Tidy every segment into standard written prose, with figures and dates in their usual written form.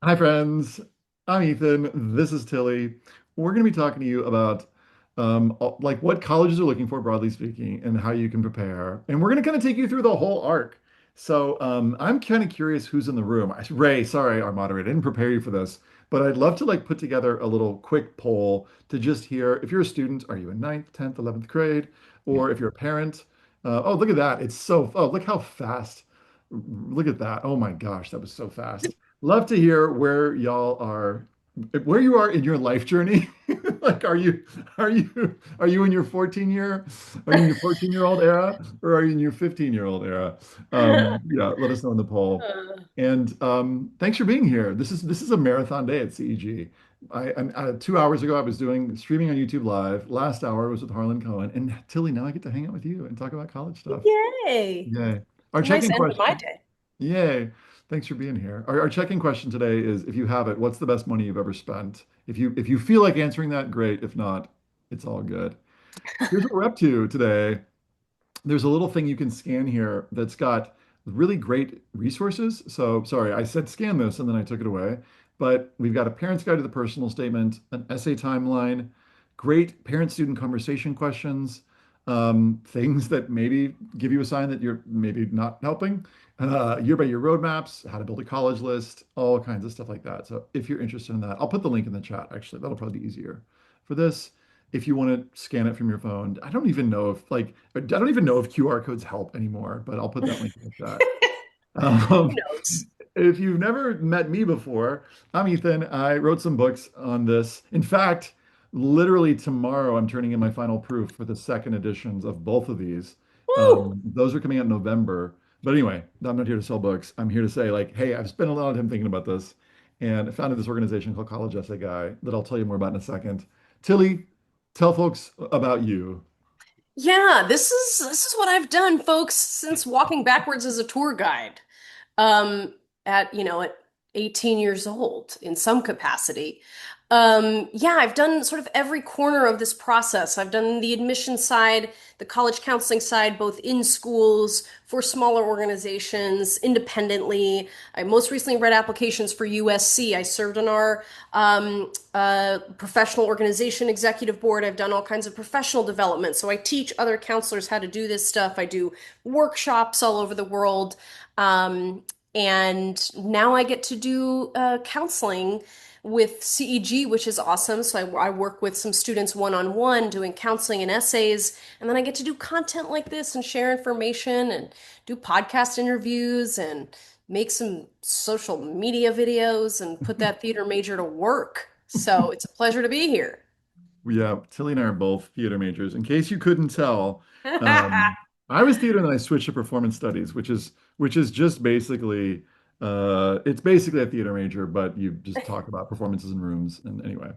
Hi, friends. I'm Ethan. This is Tillie. We're going to be talking to you about like what colleges are looking for, broadly speaking, and how you can prepare. And we're going to kind of take you through the whole arc. I'm kind of curious who's in the room. Ray, sorry, our moderator, I didn't prepare you for this, but I'd love to like put together a little quick poll to just hear if you're a student, are you in ninth, 10th, 11th grade, or if you're a parent. Oh, look at that. Oh, look how fast. Look at that. Oh my gosh, that was so fast. Love to hear where you are in your life journey. Like, are you in your 14-year-old era, or are you in your 15-year-old era? Yeah, let us know in the poll. Uh, And thanks for being here. This is a marathon day at CEG. 2 hours ago, I was doing streaming on YouTube Live. Last hour was with Harlan Cohen, and Tilly. Now I get to hang out with you and talk about college stuff. Yay. Yay! Our It's a nice check-in end to my question. day. Yay. Thanks for being here. Our check-in question today is if you have it, what's the best money you've ever spent? If you feel like answering that, great. If not, it's all good. Here's what we're up to today. There's a little thing you can scan here that's got really great resources. So sorry, I said scan this and then I took it away. But we've got a parent's guide to the personal statement, an essay timeline, great parent-student conversation questions, things that maybe give you a sign that you're maybe not helping, year-by-year roadmaps, how to build a college list, all kinds of stuff like that. So if you're interested in that, I'll put the link in the chat, actually. That'll probably be easier for this if you want to scan it from your phone. I don't even know if QR codes help anymore, but I'll put that link in the chat. Who Um, knows? if you've never met me before, I'm Ethan. I wrote some books on this. In fact, literally tomorrow, I'm turning in my final proof for the second editions of both of these. Woo! Those are coming out in November. But anyway, I'm not here to sell books. I'm here to say, like, hey, I've spent a lot of time thinking about this, and I founded this organization called College Essay Guy that I'll tell you more about in a second. Tilly, tell folks about you. Yeah, this is what I've done, folks, since walking backwards as a tour guide. At 18 years old in some capacity. Yeah, I've done sort of every corner of this process. I've done the admission side, the college counseling side, both in schools, for smaller organizations, independently. I most recently read applications for USC. I served on our professional organization executive board. I've done all kinds of professional development. So I teach other counselors how to do this stuff. I do workshops all over the world. And now I get to do counseling with CEG, which is awesome. So I work with some students one-on-one doing counseling and essays. And then I get to do content like this and share information and do podcast interviews and make some social media videos and put that theater major to work. So it's a pleasure to be here. Yeah, Tilly and I are both theater majors. In case you couldn't tell, um, I was theater and then I switched to performance studies, which is just basically it's basically a theater major, but you just talk about performances in rooms. And anyway,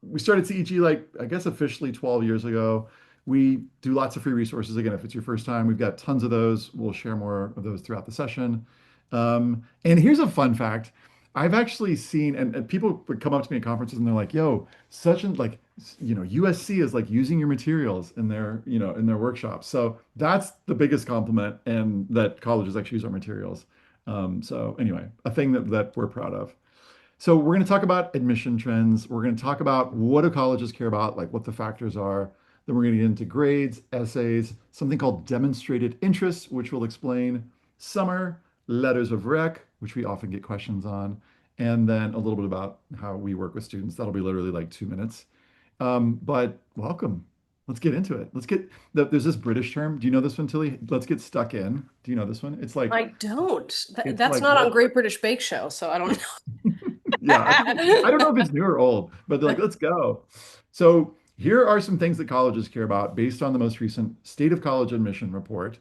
we started CEG like I guess officially 12 years ago. We do lots of free resources. Again, if it's your first time, we've got tons of those. We'll share more of those throughout the session. And here's a fun fact. I've actually seen, and people would come up to me at conferences and they're like, yo, such an like USC is like using your materials in their workshops. So that's the biggest compliment, and that colleges actually use our materials. So anyway, a thing that we're proud of. So we're going to talk about admission trends. We're going to talk about what do colleges care about, like what the factors are. Then we're going to get into grades, essays, something called demonstrated interest, which we'll explain, summer, letters of rec, which we often get questions on, and then a little bit about how we work with students. That'll be literally like 2 minutes. But welcome. Let's get into it. There's this British term. Do you know this one, Tilly? Let's get stuck in. Do you know this one? I don't. It's That's like not on what? Great British Bake Show, so I don't Yeah, I don't know if know. it's new or old, but they're like, let's go. So here are some things that colleges care about based on the most recent State of College Admission report.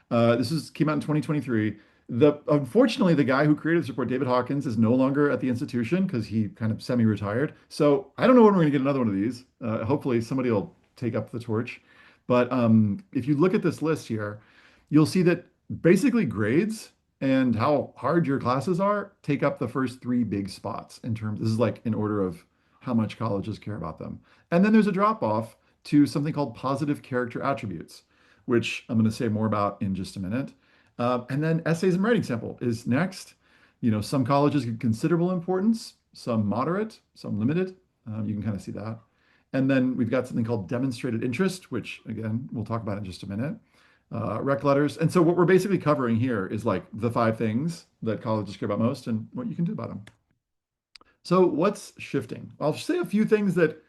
This came out in 2023. Unfortunately, the guy who created this report, David Hawkins, is no longer at the institution because he kind of semi-retired. So I don't know when we're going to get another one of these. Hopefully, somebody will take up the torch. But if you look at this list here, you'll see that basically grades and how hard your classes are take up the first three big spots in terms. This is like in order of how much colleges care about them. And then there's a drop off to something called positive character attributes, which I'm going to say more about in just a minute. And then essays and writing sample is next. Some colleges give considerable importance, some moderate, some limited. You can kind of see that. And then we've got something called demonstrated interest, which again, we'll talk about in just a minute. Rec letters. And so what we're basically covering here is like the five things that colleges care about most and what you can do about them. So what's shifting? I'll say a few things that,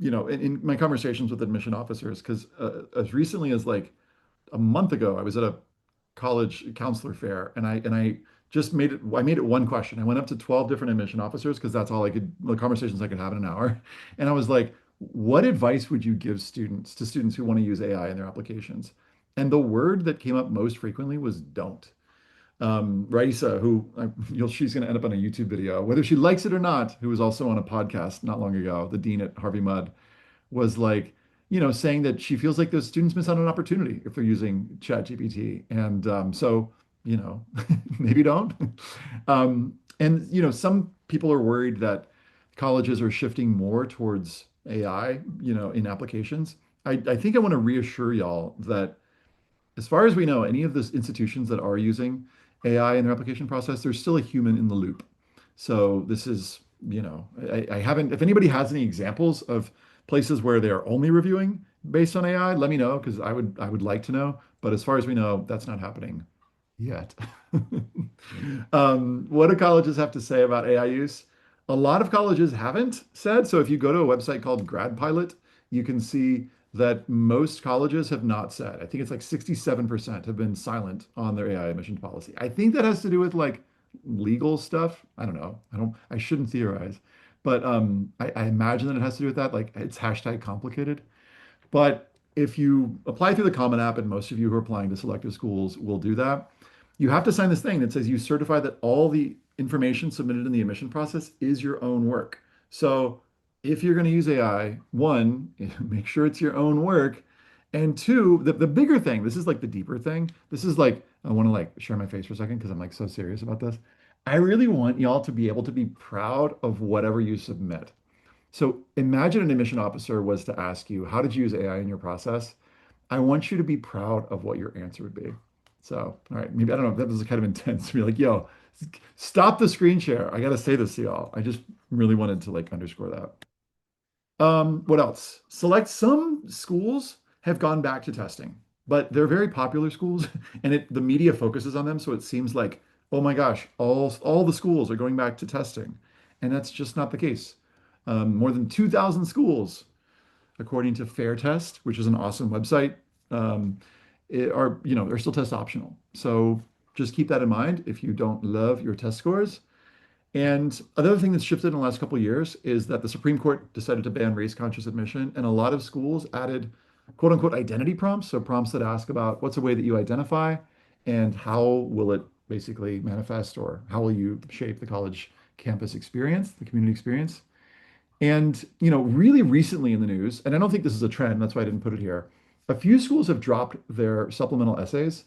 in my conversations with admission officers, because as recently as like a month ago, I was at a college counselor fair, and I just made it one question. I went up to 12 different admission officers because that's all the conversations I could have in an hour. And I was like, what advice would you give students who want to use AI in their applications? And the word that came up most frequently was don't. Raisa, she's going to end up on a YouTube video, whether she likes it or not, who was also on a podcast not long ago, the dean at Harvey Mudd, was like, saying that she feels like those students miss out on an opportunity if they're using ChatGPT. And you know, maybe don't. And, some people are worried that colleges are shifting more towards AI, in applications. I think I want to reassure y'all that as far as we know, any of the institutions that are using AI in their application process, there's still a human in the loop. So this is, I haven't, if anybody has any examples of places where they are only reviewing based on AI, let me know because I would like to know. But as far as we know, that's not happening yet. What do colleges have to say about AI use? A lot of colleges haven't said. So if you go to a website called Grad Pilot, you can see that most colleges have not said. I think it's like 67% have been silent on their AI admissions policy. I think that has to do with like legal stuff. I don't know. I shouldn't theorize, but I imagine that it has to do with that. Like it's hashtag complicated. But if you apply through the Common App, and most of you who are applying to selective schools will do that, you have to sign this thing that says you certify that all the information submitted in the admission process is your own work. So if you're going to use AI, one, make sure it's your own work. And two, the bigger thing, this is like the deeper thing. This is like, I want to like share my face for a second because I'm like so serious about this. I really want y'all to be able to be proud of whatever you submit. So imagine an admission officer was to ask you, how did you use AI in your process? I want you to be proud of what your answer would be. So, all right, maybe I don't know if that was kind of intense to be like, yo, stop the screen share. I got to say this to y'all. I just really wanted to like underscore that. What else? Some schools have gone back to testing, but they're very popular schools and the media focuses on them. So it seems like, oh my gosh, all the schools are going back to testing. And that's just not the case. More than 2,000 schools, according to Fair Test, which is an awesome website, are still test optional. So just keep that in mind if you don't love your test scores. And another thing that's shifted in the last couple of years is that the Supreme Court decided to ban race-conscious admission, and a lot of schools added quote unquote identity prompts, so prompts that ask about what's a way that you identify and how will it basically manifest or how will you shape the college campus experience, the community experience. And, really recently in the news, and I don't think this is a trend, that's why I didn't put it here, a few schools have dropped their supplemental essays.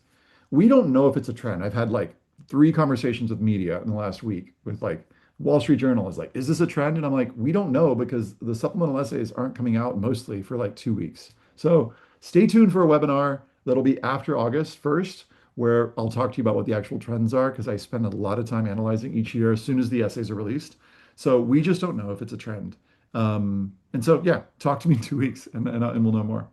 We don't know if it's a trend. I've had like three conversations with media in the last week with like Wall Street Journal is like, is this a trend? And I'm like, we don't know because the supplemental essays aren't coming out mostly for like 2 weeks. So stay tuned for a webinar that'll be after August 1st, where I'll talk to you about what the actual trends are because I spend a lot of time analyzing each year as soon as the essays are released. So we just don't know if it's a trend. And so, yeah, talk to me in 2 weeks and we'll know more.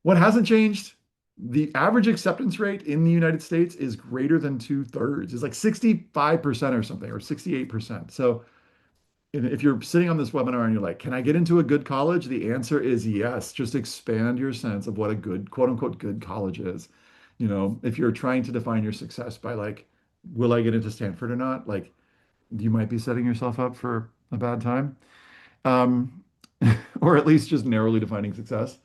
What hasn't changed? The average acceptance rate in the United States is greater than two-thirds. It's like 65% or something, or 68%. So if you're sitting on this webinar and you're like, can I get into a good college? The answer is yes. Just expand your sense of what a good, quote unquote, good college is. If you're trying to define your success by like, will I get into Stanford or not? Like, you might be setting yourself up for a bad time. Um, or at least just narrowly defining success.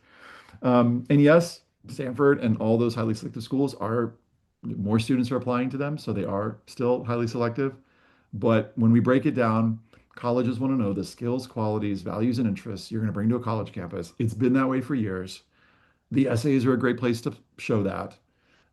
And yes, Stanford and all those highly selective schools are more students are applying to them, so they are still highly selective. But when we break it down, colleges want to know the skills, qualities, values, and interests you're going to bring to a college campus. It's been that way for years. The essays are a great place to show that.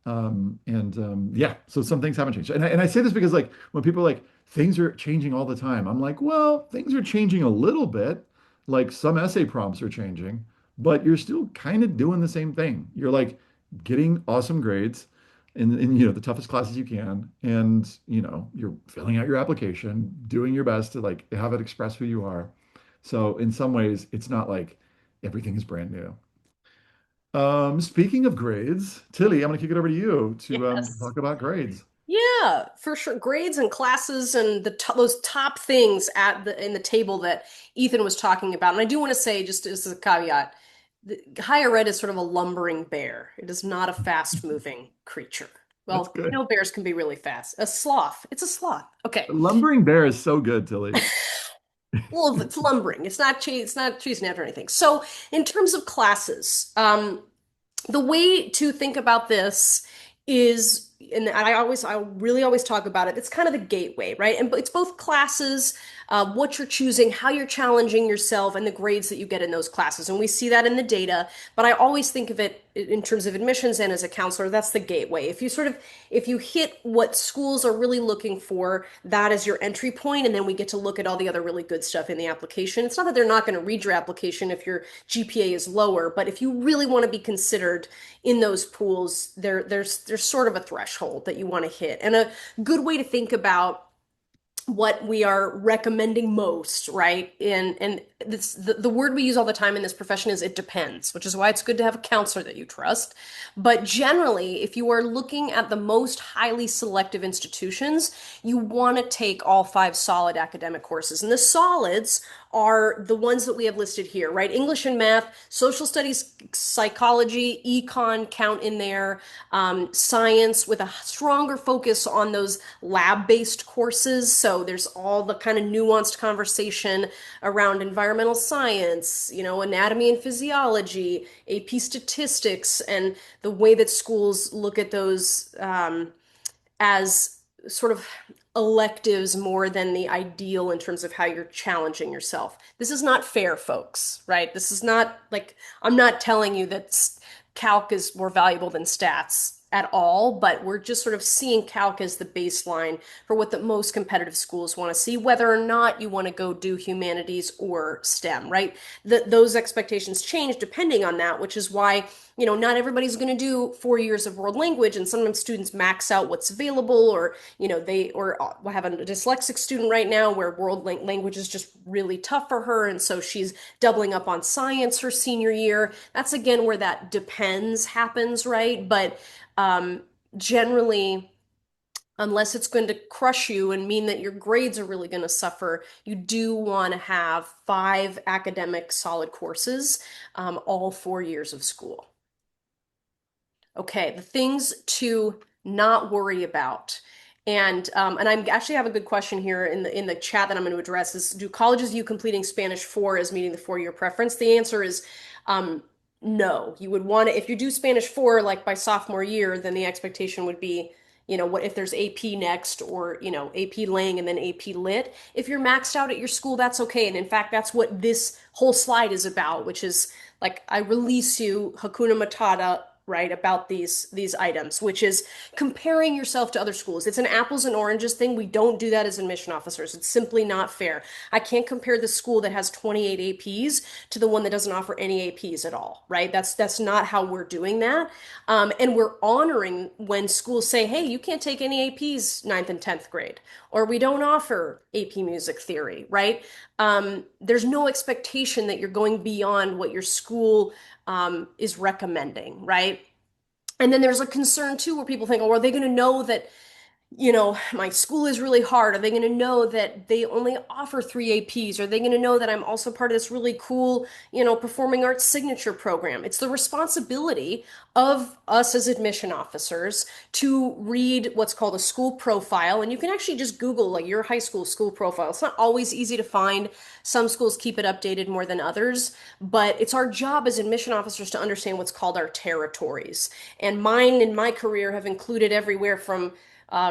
Yeah, so some things haven't changed. And I say this because like when people are like, things are changing all the time, I'm like, well, things are changing a little bit. Like some essay prompts are changing, but you're still kind of doing the same thing. You're like getting awesome grades. in the toughest classes you can, and you're filling out your application, doing your best to like have it express who you are. So in some ways, it's not like everything is brand new. Speaking of grades, Tilly, I'm going to kick it over to you to Yes. talk about grades. Yeah, for sure. Grades and classes and those top things at the in the table that Ethan was talking about. And I do want to say, just as a caveat, higher ed is sort of a lumbering bear. It is not a fast-moving creature. That's Well, good. bears can be really fast. A sloth. It's a sloth. Okay. Lumbering Bear is so good, Tilly. Well, it's lumbering. It's not chasing after anything. So, in terms of classes, the way to think about this is, and I really always talk about it, it's kind of the gateway, right? And it's both classes, what you're choosing, how you're challenging yourself, and the grades that you get in those classes. And we see that in the data, but I always think of it in terms of admissions and as a counselor, that's the gateway. If you hit what schools are really looking for, that is your entry point, and then we get to look at all the other really good stuff in the application. It's not that they're not going to read your application if your GPA is lower, but if you really want to be considered in those pools, there's sort of a threshold that you want to hit. And a good way to think about what we are recommending most, right? And the word we use all the time in this profession is it depends, which is why it's good to have a counselor that you trust. But generally, if you are looking at the most highly selective institutions, you want to take all five solid academic courses. And the solids are the ones that we have listed here, right? English and math, social studies, psychology, econ count in there, science with a stronger focus on those lab-based courses. So there's all the kind of nuanced conversation around environmental science, anatomy and physiology, AP statistics, and the way that schools look at those as sort of electives more than the ideal in terms of how you're challenging yourself. This is not fair, folks, right? This is not like, I'm not telling you that calc is more valuable than stats at all, but we're just sort of seeing calc as the baseline for what the most competitive schools want to see, whether or not you want to go do humanities or STEM, right? Those expectations change depending on that, which is why not everybody's going to do 4 years of world language, and sometimes students max out what's available, or I have a dyslexic student right now where world language is just really tough for her, and so she's doubling up on science her senior year. That's again where that depends happens, right? But um, generally, unless it's going to crush you and mean that your grades are really going to suffer, you do want to have five academic solid courses, all 4 years of school. Okay, the things to not worry about. And I actually have a good question here in the chat that I'm going to address is, do colleges view completing Spanish 4 as meeting the 4 year preference? The answer is um, no. You would want to, if you do Spanish 4 like by sophomore year, then the expectation would be, what if there's AP next, or AP Lang and then AP Lit. If you're maxed out at your school, that's okay. And in fact, that's what this whole slide is about, which is like, I release you Hakuna Matata, right, about these items, which is comparing yourself to other schools. It's an apples and oranges thing. We don't do that as admission officers. It's simply not fair. I can't compare the school that has 28 APs to the one that doesn't offer any APs at all, right? That's not how we're doing that. And we're honoring when schools say, hey, you can't take any APs ninth and 10th grade, or we don't offer AP music theory, right? There's no expectation that you're going beyond what your school is recommending, right? And then there's a concern too where people think, oh, are they going to know that my school is really hard? Are they going to know that they only offer three APs? Are they going to know that I'm also part of this really cool, performing arts signature program? It's the responsibility of us as admission officers to read what's called a school profile. And you can actually just Google like your high school profile. It's not always easy to find. Some schools keep it updated more than others, but it's our job as admission officers to understand what's called our territories. And mine in my career have included everywhere from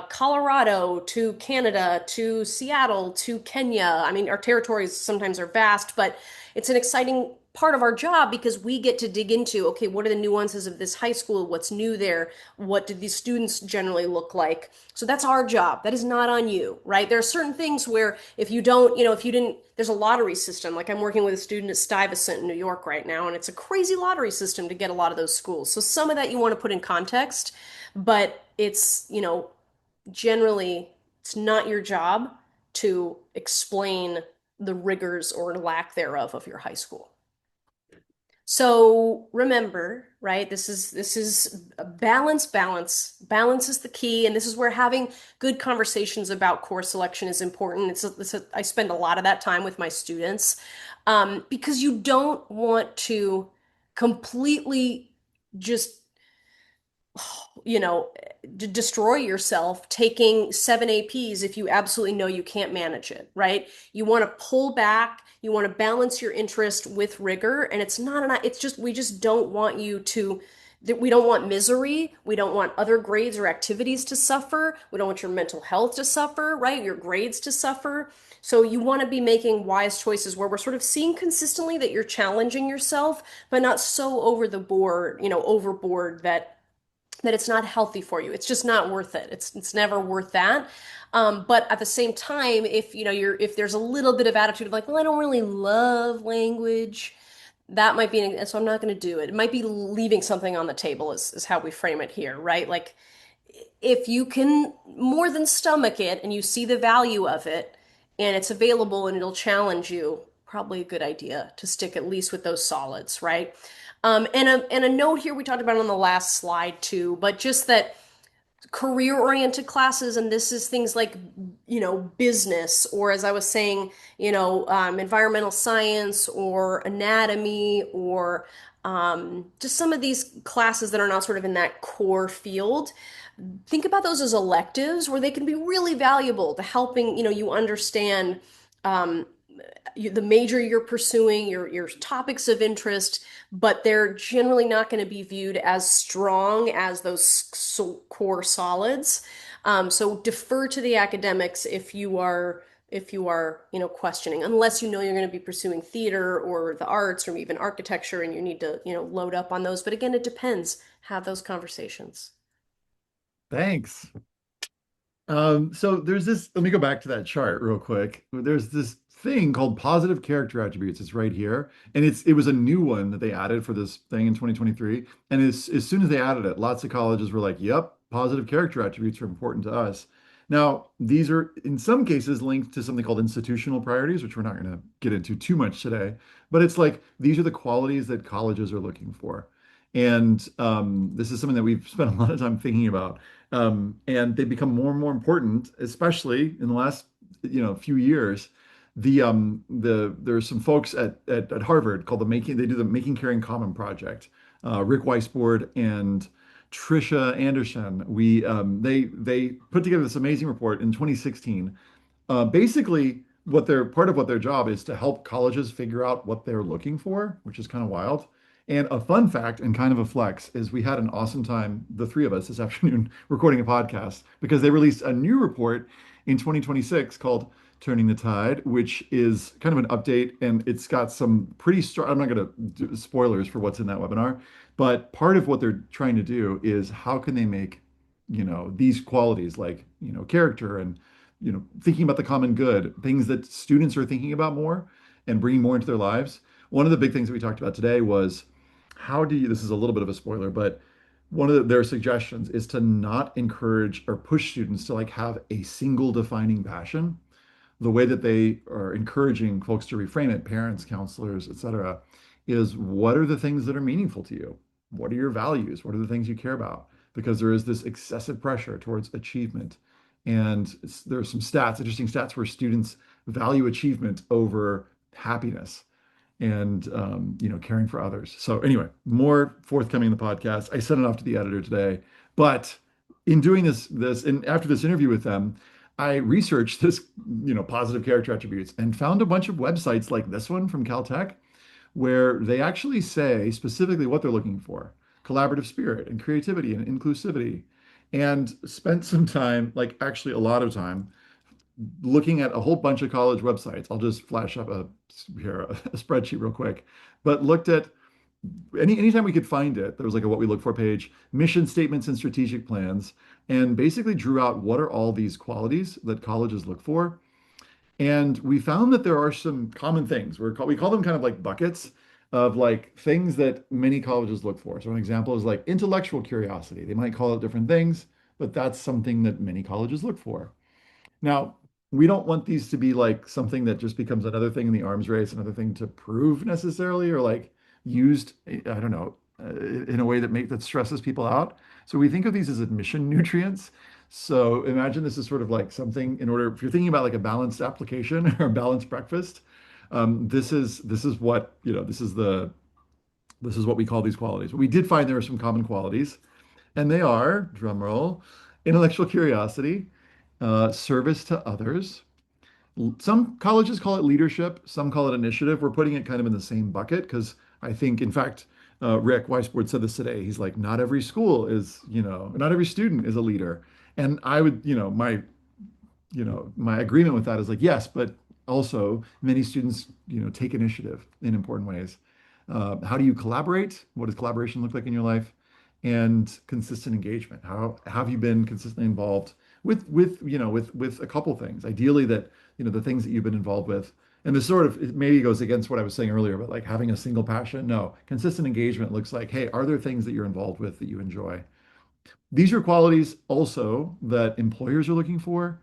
Colorado to Canada to Seattle to Kenya. I mean, our territories sometimes are vast, but it's an exciting part of our job because we get to dig into, okay, what are the nuances of this high school? What's new there? What do these students generally look like? So that's our job. That is not on you, right? There are certain things where if you don't, if you didn't, there's a lottery system. Like I'm working with a student at Stuyvesant in New York right now, and it's a crazy lottery system to get a lot of those schools. So some of that you want to put in context, but it's, generally it's not your job to explain the rigors or lack thereof of your high school. So remember, right? This is a balance, balance. Balance is the key, and this is where having good conversations about course selection is important. I spend a lot of that time with my students because you don't want to completely just destroy yourself taking 7 APs if you absolutely know you can't manage it, right? You want to pull back, you want to balance your interest with rigor, and it's just, we just don't want you to, we don't want misery. We don't want other grades or activities to suffer. We don't want your mental health to suffer, right? Your grades to suffer. So you want to be making wise choices where we're sort of seeing consistently that you're challenging yourself, but not so over the board, overboard that it's not healthy for you. It's just not worth it. It's never worth that. But at the same time, if if there's a little bit of attitude of like, well, I don't really love language, that might be, so I'm not going to do it. It might be leaving something on the table is how we frame it here, right? Like if you can more than stomach it and you see the value of it and it's available and it'll challenge you, probably a good idea to stick at least with those solids, right? And a note here we talked about on the last slide too, but just that career oriented classes, and this is things like business, or as I was saying, environmental science or anatomy, or just some of these classes that are not sort of in that core field. Think about those as electives where they can be really valuable to helping you understand um, the major you're pursuing, your topics of interest, but they're generally not going to be viewed as strong as those core solids. So defer to the academics if you are questioning, unless you're going to be pursuing theater or the arts or even architecture and you need to load up on those. But again, it depends. Have those conversations. Thanks. So there's this, let me go back to that chart real quick. There's this thing called positive character attributes. It's right here. And it was a new one that they added for this thing in 2023. And as soon as they added it, lots of colleges were like, yep, positive character attributes are important to us. Now, these are in some cases linked to something called institutional priorities, which we're not going to get into too much today. But it's like these are the qualities that colleges are looking for. And this is something that we've spent a lot of time thinking about. And they become more and more important, especially in the last, few years. There's some folks at Harvard called they do the Making Caring Common project. Rick Weisbord and Trisha Anderson. They put together this amazing report in 2016. Basically, part of what their job is to help colleges figure out what they're looking for, which is kind of wild. And a fun fact and kind of a flex is we had an awesome time, the three of us this afternoon, recording a podcast because they released a new report in 2026 called Turning the Tide, which is kind of an update and it's got some pretty strong, I'm not going to do spoilers for what's in that webinar, but part of what they're trying to do is how can they make, these qualities like, character and, thinking about the common good, things that students are thinking about more and bringing more into their lives. One of the big things that we talked about today was this is a little bit of a spoiler, but their suggestions is to not encourage or push students to like have a single defining passion. The way that they are encouraging folks to reframe it, parents, counselors, etc., is what are the things that are meaningful to you? What are your values? What are the things you care about? Because there is this excessive pressure towards achievement. And there are some interesting stats where students value achievement over happiness and caring for others. So anyway, more forthcoming in the podcast. I sent it off to the editor today, but in doing this and after this interview with them, I researched this, positive character attributes and found a bunch of websites like this one from Caltech where they actually say specifically what they're looking for: collaborative spirit and creativity and inclusivity. And spent some time, like actually a lot of time, looking at a whole bunch of college websites. I'll just flash up a spreadsheet real quick, but looked at anytime we could find it, there was like a what we look for page, mission statements and strategic plans, and basically drew out what are all these qualities that colleges look for. And we found that there are some common things. We call them kind of like buckets of like things that many colleges look for. So an example is like intellectual curiosity. They might call it different things, but that's something that many colleges look for. Now, we don't want these to be like something that just becomes another thing in the arms race, another thing to prove necessarily, or like used, I don't know, in a way that stresses people out. So we think of these as admission nutrients. So imagine this is sort of like something in order, if you're thinking about like a balanced application or a balanced breakfast, this is what, this is what we call these qualities. But we did find there are some common qualities, and they are, drum roll, intellectual curiosity, service to others. Some colleges call it leadership, some call it initiative. We're putting it kind of in the same bucket because I think, in fact, Rick Weisbord said this today. He's like, not every school is, not every student is a leader. And I would, my agreement with that is like, yes, but also many students, take initiative in important ways. How do you collaborate? What does collaboration look like in your life? And consistent engagement. How have you been consistently involved with a couple things? Ideally that, the things that you've been involved with. And this sort of it maybe goes against what I was saying earlier, but like having a single passion. No, consistent engagement looks like, hey, are there things that you're involved with that you enjoy? These are qualities also that employers are looking for.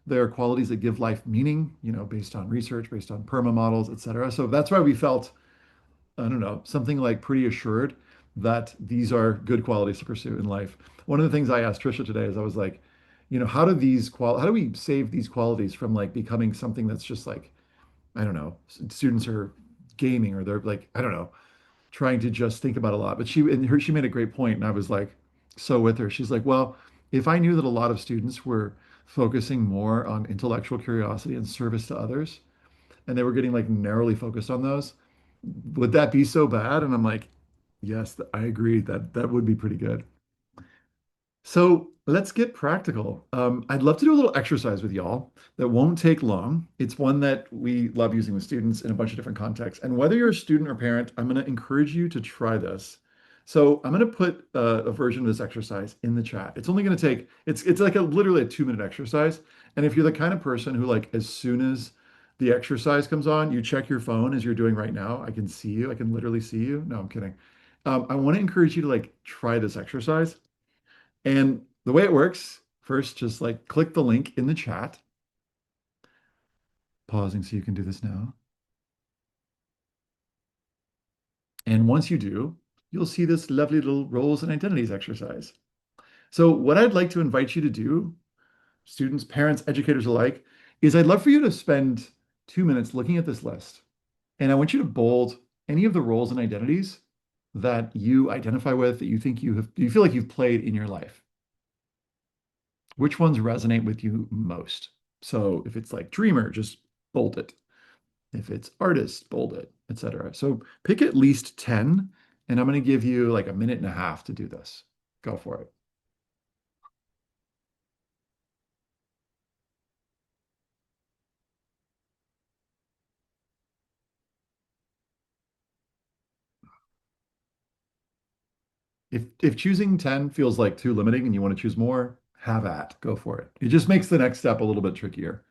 There are qualities that give life meaning, based on research, based on PERMA models, et cetera. So that's why we felt, I don't know, something like pretty assured that these are good qualities to pursue in life. One of the things I asked Trisha today is I was like, how do we save these qualities from like becoming something that's just like, I don't know, students are gaming or they're like, I don't know, trying to just think about a lot. But she made a great point, and I was like, so with her. She's like, well, if I knew that a lot of students were focusing more on intellectual curiosity and service to others, and they were getting like narrowly focused on those, would that be so bad? And I'm like, yes, I agree that that would be pretty good. So let's get practical. I'd love to do a little exercise with y'all that won't take long. It's one that we love using with students in a bunch of different contexts. And whether you're a student or parent, I'm going to encourage you to try this. So I'm going to put a version of this exercise in the chat. It's only going to take, it's like literally a 2-minute exercise. And if you're the kind of person who like, as soon as the exercise comes on, you check your phone as you're doing right now, I can see you. I can literally see you. No, I'm kidding. I want to encourage you to like try this exercise. And the way it works, first, just like click the link in the chat, pausing so you can do this now. And once you do, you'll see this lovely little roles and identities exercise. So what I'd like to invite you to do, students, parents, educators alike, is I'd love for you to spend 2 minutes looking at this list. And I want you to bold any of the roles and identities that you identify with, that you think you feel like you've played in your life. Which ones resonate with you most? So if it's like dreamer, just bold it. If it's artist, bold it, etc. So pick at least 10, and I'm going to give you like a minute and a half to do this. Go for it. If choosing 10 feels like too limiting and you want to choose more, have at, go for it. It just makes the next step a little bit trickier.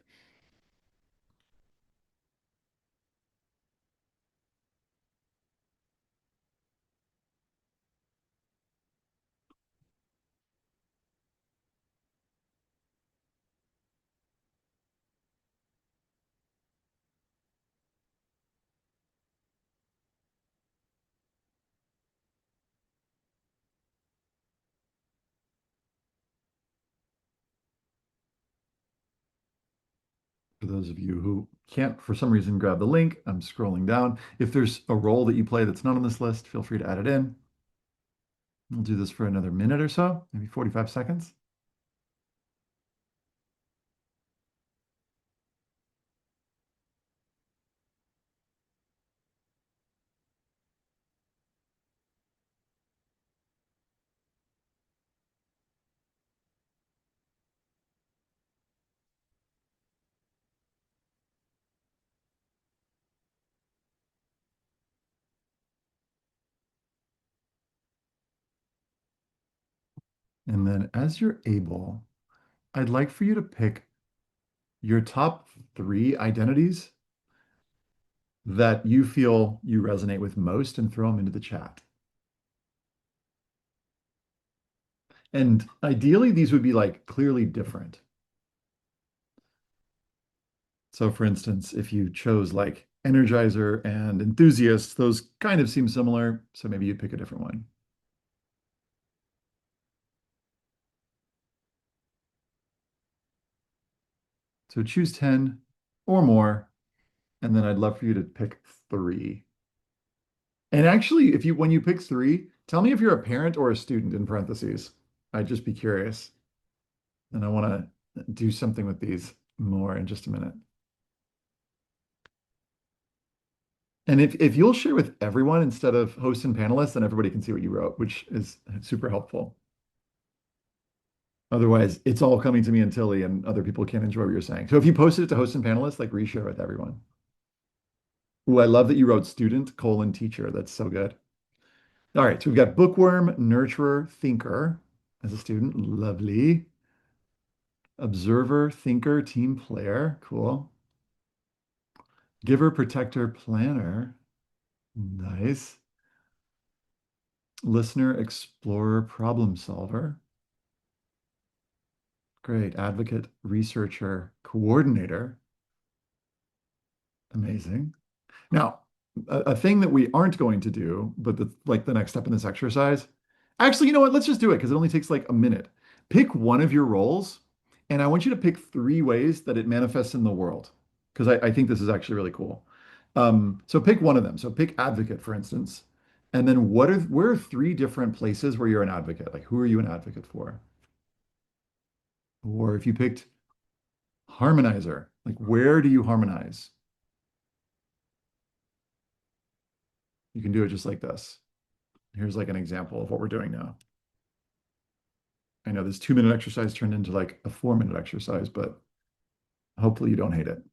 For those of you who can't, for some reason, grab the link, I'm scrolling down. If there's a role that you play that's not on this list, feel free to add it in. We'll do this for another minute or so, maybe 45 seconds. And then as you're able, I'd like for you to pick your top 3 identities that you feel you resonate with most and throw them into the chat. And ideally, these would be like clearly different. So for instance, if you chose like energizer and enthusiast, those kind of seem similar. So maybe you'd pick a different one. So choose 10 or more, and then I'd love for you to pick three. And actually, if you when you pick three, tell me if you're a parent or a student in parentheses. I'd just be curious. And I want to do something with these more in just a minute. And if you'll share with everyone instead of hosts and panelists, then everybody can see what you wrote, which is super helpful. Otherwise, it's all coming to me and Tillie, and other people can't enjoy what you're saying. So if you posted it to hosts and panelists, like reshare with everyone. Ooh, I love that you wrote student colon teacher. That's so good. All right, so we've got bookworm, nurturer, thinker as a student. Lovely. Observer, thinker, team player. Cool. Giver, protector, planner. Nice. Listener, explorer, problem solver. Great. Advocate, researcher, coordinator. Amazing. Now, a thing that we aren't going to do, but like the next step in this exercise, actually, you know what? Let's just do it because it only takes like a minute. Pick one of your roles, and I want you to pick three ways that it manifests in the world, because I think this is actually really cool. So pick one of them. So pick advocate, for instance, and then where are three different places where you're an advocate? Like who are you an advocate for? Or if you picked harmonizer, like where do you harmonize? You can do it just like this. Here's like an example of what we're doing now. I know this 2 minute exercise turned into like a 4 minute exercise, but hopefully you don't hate it.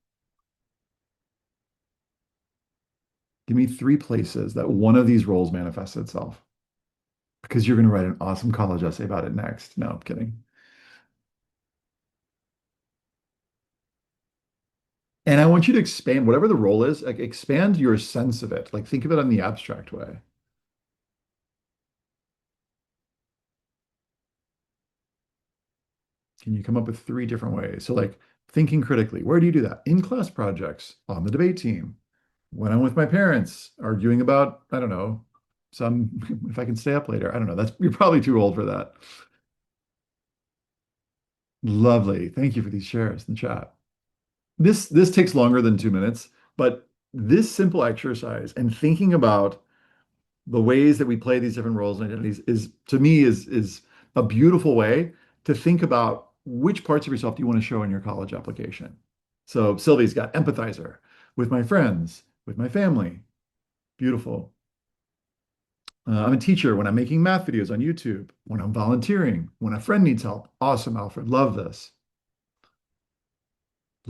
Give me three places that one of these roles manifests itself because you're going to write an awesome college essay about it next. No, I'm kidding. And I want you to expand whatever the role is, like expand your sense of it. Like think of it in the abstract way. Can you come up with three different ways? So like thinking critically, where do you do that? In class projects, on the debate team, when I'm with my parents, arguing about, I don't know, some if I can stay up later. I don't know. That's you're probably too old for that. Lovely. Thank you for these shares in the chat. This takes longer than 2 minutes, but this simple exercise and thinking about the ways that we play these different roles and identities is to me is a beautiful way to think about which parts of yourself do you want to show in your college application. So Sylvie's got empathizer with my friends, with my family. Beautiful. I'm a teacher when I'm making math videos on YouTube, when I'm volunteering, when a friend needs help. Awesome, Alfred. Love this.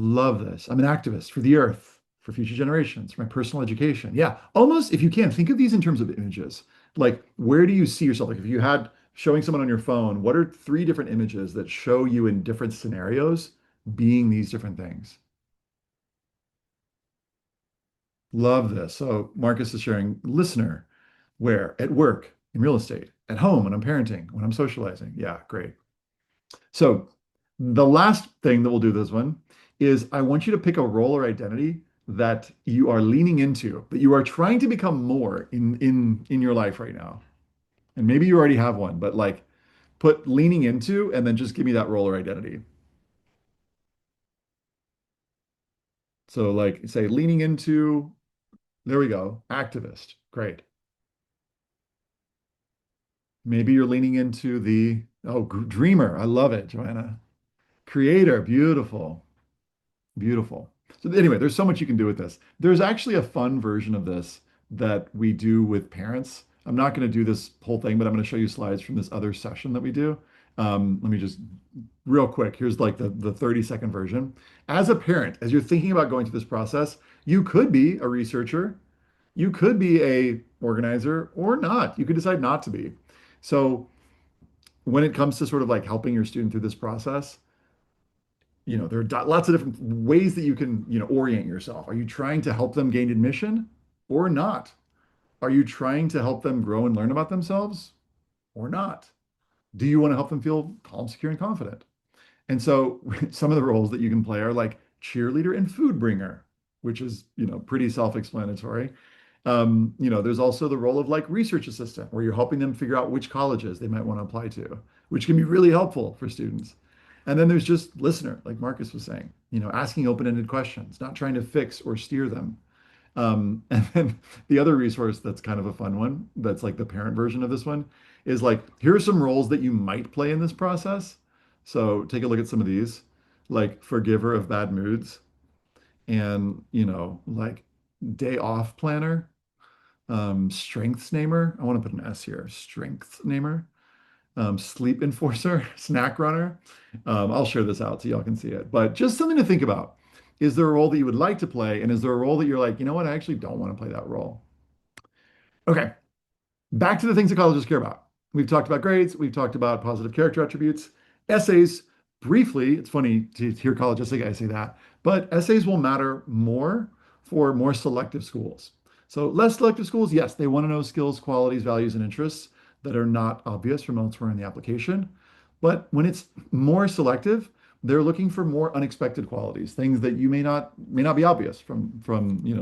Love this. I'm an activist for the earth, for future generations, for my personal education. Yeah, almost if you can, think of these in terms of images. Like, where do you see yourself? Like, if you had showing someone on your phone, what are three different images that show you in different scenarios being these different things? Love this. So, Marcus is sharing listener, where? At work, in real estate, at home, when I'm parenting, when I'm socializing. Yeah, great. So the last thing that we'll do this one is I want you to pick a role or identity that you are leaning into, that you are trying to become more in your life right now. And maybe you already have one, but like put leaning into and then just give me that role or identity. So like say leaning into, there we go, activist. Great. Maybe you're leaning into the dreamer. I love it, Joanna. Creator, beautiful. Beautiful. So anyway, there's so much you can do with this. There's actually a fun version of this that we do with parents. I'm not going to do this whole thing, but I'm going to show you slides from this other session that we do. Let me just real quick. Here's like the 30-second version. As a parent, as you're thinking about going through this process, you could be a researcher, you could be a organizer, or not. You could decide not to be. So when it comes to sort of like helping your student through this process, there are lots of different ways that you can, orient yourself. Are you trying to help them gain admission or not? Are you trying to help them grow and learn about themselves or not? Do you want to help them feel calm, secure, and confident? And so some of the roles that you can play are like cheerleader and food bringer, which is, pretty self-explanatory. There's also the role of like research assistant, where you're helping them figure out which colleges they might want to apply to, which can be really helpful for students. And then there's just listener, like Marcus was saying, asking open-ended questions, not trying to fix or steer them. And then the other resource that's kind of a fun one, that's like the parent version of this one, is like, here are some roles that you might play in this process. So take a look at some of these, like forgiver of bad moods and, like day off planner, strengths namer. I want to put an S here, strengths namer, sleep enforcer, snack runner. I'll share this out so y'all can see it, but just something to think about. Is there a role that you would like to play? And is there a role that you're like, you know what, I actually don't want to play that role? Okay, back to the things that colleges care about. We've talked about grades, we've talked about positive character attributes, essays. Briefly, it's funny to hear college essay guys say that, but essays will matter more for more selective schools. So less selective schools, yes, they want to know skills, qualities, values, and interests that are not obvious from elsewhere in the application. But when it's more selective, they're looking for more unexpected qualities, things that you may not be obvious from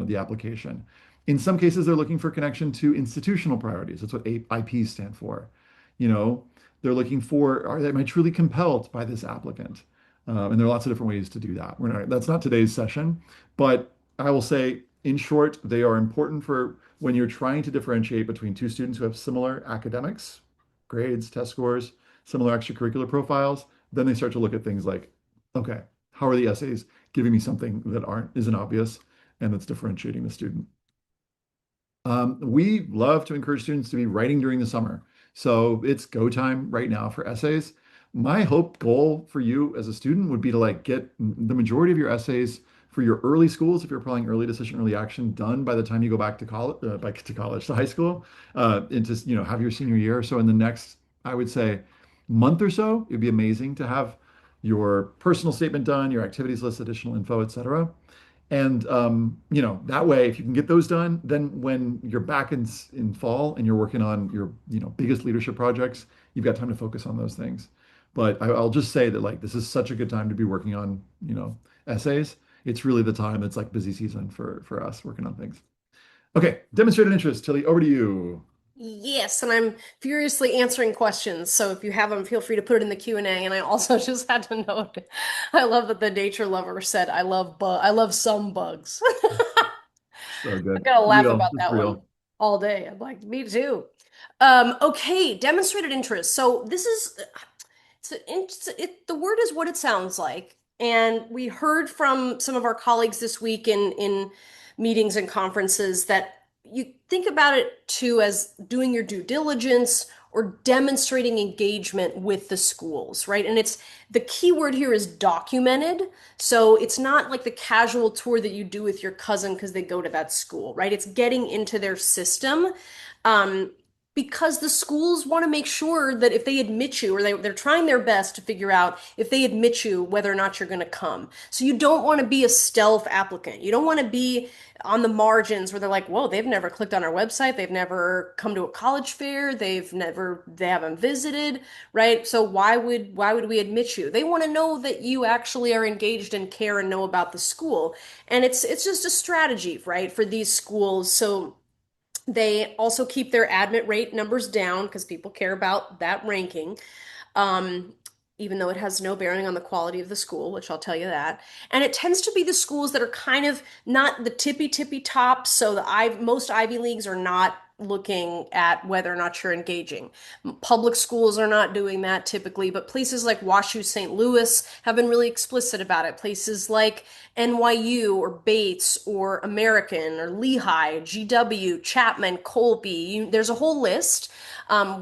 the application. In some cases, they're looking for connection to institutional priorities. That's what IPs stand for. You know, they're looking for, am I truly compelled by this applicant? And there are lots of different ways to do that. That's not today's session, but I will say, in short, they are important for when you're trying to differentiate between two students who have similar academics, grades, test scores, similar extracurricular profiles. Then they start to look at things like, okay, how are the essays giving me something that isn't obvious and that's differentiating the student? We love to encourage students to be writing during the summer. So it's go time right now for essays. My hope goal for you as a student would be to like get the majority of your essays for your early schools, if you're applying early decision, early action, done by the time you go back to high school, into, have your senior year. So in the next, I would say, month or so, it'd be amazing to have your personal statement done, your activities list, additional info, etc. And that way, if you can get those done, then when you're back in fall and you're working on your biggest leadership projects, you've got time to focus on those things. But I'll just say that like this is such a good time to be working on essays. It's really the time that's like busy season for us working on things. Okay, demonstrated interest, Tilly, over to you. Yes, and I'm furiously answering questions. So if you have them, feel free to put it in the Q&A. And I also just had to note, I love that the nature lover said, I love some bugs." So I good. gotta laugh Real. about It's that one real. all day. I'm like, me too. Okay, demonstrated interest. So this is the word is what it sounds like. And we heard from some of our colleagues this week in meetings and conferences that you think about it too as doing your due diligence or demonstrating engagement with the schools, right? And it's the key word here is documented. So it's not like the casual tour that you do with your cousin because they go to that school, right? It's getting into their system. Um, because the schools want to make sure that if they admit you, or they're trying their best to figure out if they admit you, whether or not you're going to come. So you don't want to be a stealth applicant. You don't want to be on the margins where they're like, whoa, they've never clicked on our website. They've never come to a college fair. They haven't visited, right? So why would we admit you? They want to know that you actually are engaged and care and know about the school. And it's just a strategy, right, for these schools. So they also keep their admit rate numbers down because people care about that ranking, um, even though it has no bearing on the quality of the school, which I'll tell you that. And it tends to be the schools that are kind of not the tippy top. So most Ivy Leagues are not looking at whether or not you're engaging. Public schools are not doing that typically, but places like WashU St. Louis have been really explicit about it. Places like NYU or Bates or American or Lehigh, GW, Chapman, Colby, there's a whole list.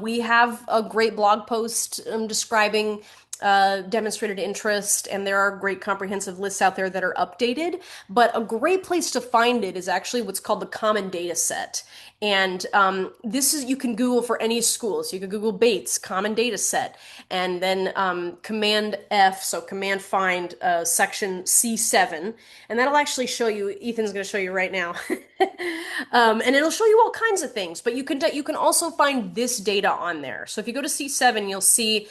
We have a great blog post describing demonstrated interest, and there are great comprehensive lists out there that are updated. But a great place to find it is actually what's called the Common Data Set. And this is, you can Google for any school. So you can Google Bates Common Data Set, and then Command F, so Command Find section C7, and that'll actually show you. Ethan's going to show you right now, and it'll show you all kinds of things. But you can also find this data on there. So if you go to C7, you'll see.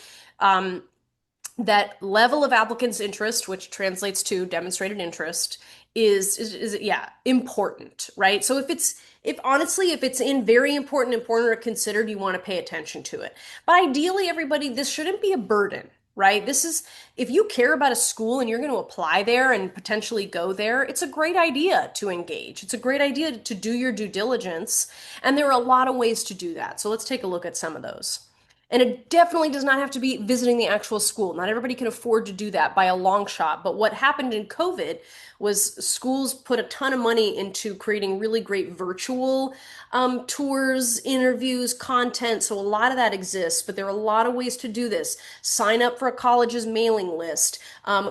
That level of applicants' interest, which translates to demonstrated interest, is yeah, important, right? So if honestly, if it's in very important or considered, you want to pay attention to it. But ideally, everybody, this shouldn't be a burden, right? This is, if you care about a school and you're going to apply there and potentially go there, it's a great idea to engage. It's a great idea to do your due diligence. And there are a lot of ways to do that. So let's take a look at some of those. And it definitely does not have to be visiting the actual school. Not everybody can afford to do that by a long shot. But what happened in COVID was schools put a ton of money into creating really great virtual tours, interviews, content. So a lot of that exists, but there are a lot of ways to do this. Sign up for a college's mailing list.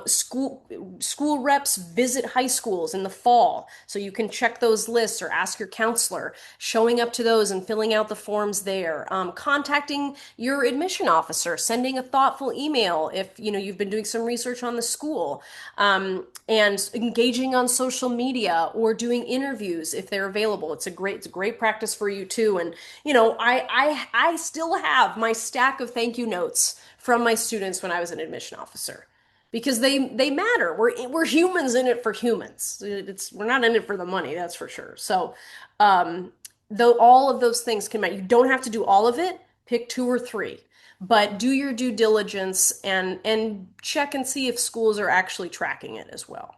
School reps visit high schools in the fall, so you can check those lists or ask your counselor. Showing up to those and filling out the forms there. Contacting your admission officer, sending a thoughtful email if you've been doing some research on the school, and engaging on social media or doing interviews if they're available. It's a great practice for you too. And I still have my stack of thank you notes from my students when I was an admission officer because they matter. We're humans in it for humans. We're not in it for the money, that's for sure. So though all of those things can matter. You don't have to do all of it. Pick two or three, but do your due diligence and check and see if schools are actually tracking it as well.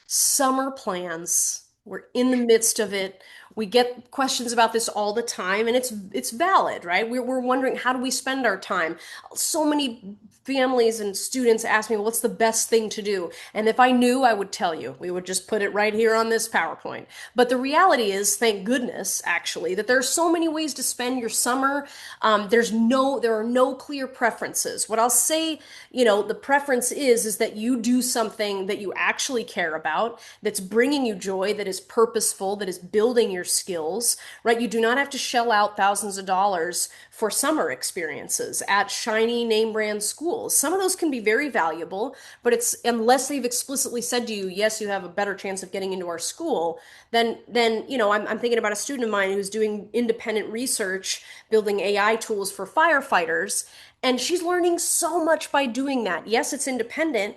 Summer plans. We're in the midst of it. We get questions about this all the time, and it's valid, right? We're wondering, how do we spend our time? So many families and students ask me, what's the best thing to do? And if I knew, I would tell you. We would just put it right here on this PowerPoint. But the reality is, thank goodness, actually, that there are so many ways to spend your summer. There are no clear preferences. What I'll say, the preference is that you do something that you actually care about, that's bringing you joy, that is purposeful, that is building your skills, right? You do not have to shell out thousands of dollars for summer experiences at shiny name brand schools. Some of those can be very valuable, but it's unless they've explicitly said to you, yes, you have a better chance of getting into our school, then I'm thinking about a student of mine who's doing independent research, building AI tools for firefighters, and she's learning so much by doing that. Yes, it's independent.